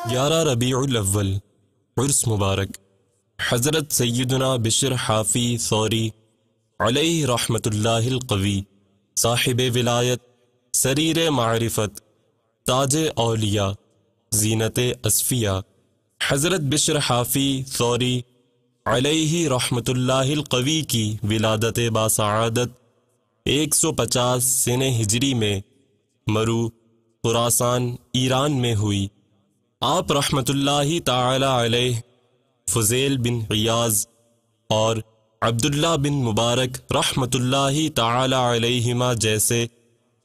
11 ربیع الاول عرس مبارک حضرت سیدنا بشر حافی ثوری علیہ رحمت اللہ القوی، صاحب ولایت، سریر معرفت، تاج اولیاء، زینت اصفیاء، حضرت بشر حافی ثوری علیہ رحمت اللہ القوی کی ولادت باسعادت 150 سنہ ہجری میں مرو خراسان ایران میں ہوئی۔ آپ رحمت اللہ تعالی علیہ فضیل بن عیاض اور عبداللہ بن مبارک رحمت اللہ تعالی علیہما جیسے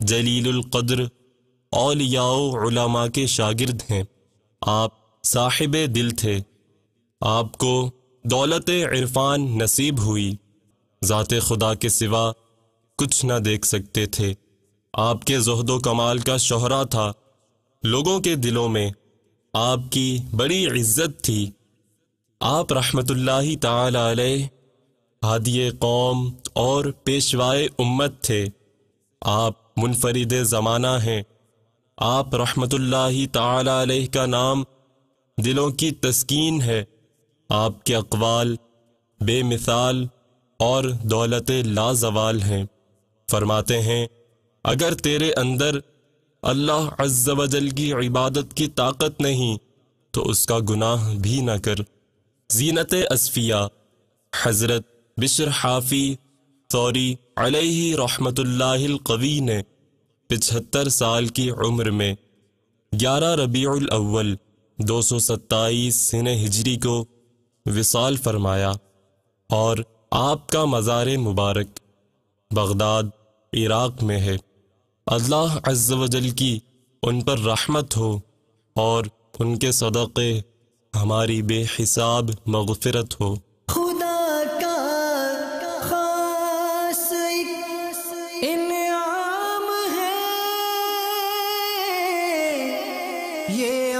جلیل القدر اولیاء و علماء کے شاگرد ہیں۔ آپ صاحب دل تھے، آپ کو دولت عرفان نصیب ہوئی، ذات خدا کے سوا کچھ نہ دیکھ سکتے تھے۔ آپ کے زہد و کمال کا شہرہ تھا، لوگوں کے دلوں میں آپ کی بڑی عزت تھی۔ آپ رحمت اللہ تعالی علیہ ہادی قوم اور پیشوائے امت تھے۔ آپ منفرد زمانہ ہیں۔ آپ رحمت اللہ تعالی علیہ کا نام دلوں کی تسکین ہے۔ آپ کے اقوال بے مثال اور دولت لازوال ہیں۔ فرماتے ہیں، اگر تیرے اندر اللہ عز و جل کی عبادت کی طاقت نہیں تو اس کا گناہ بھی نہ کر۔ زینت اصفیاء حضرت بشر حافی ثوری علیہ رحمت اللہ القوی نے 75 سال کی عمر میں 11 ربیع الاول 227 سنہ ہجری کو وصال فرمایا، اور آپ کا مزار مبارک بغداد عراق میں ہے۔ اللہ عز و جل کی ان پر رحمت ہو اور ان کے صدقے ہماری بے حساب مغفرت ہو۔ خدا کا خاص انعام ہے یہ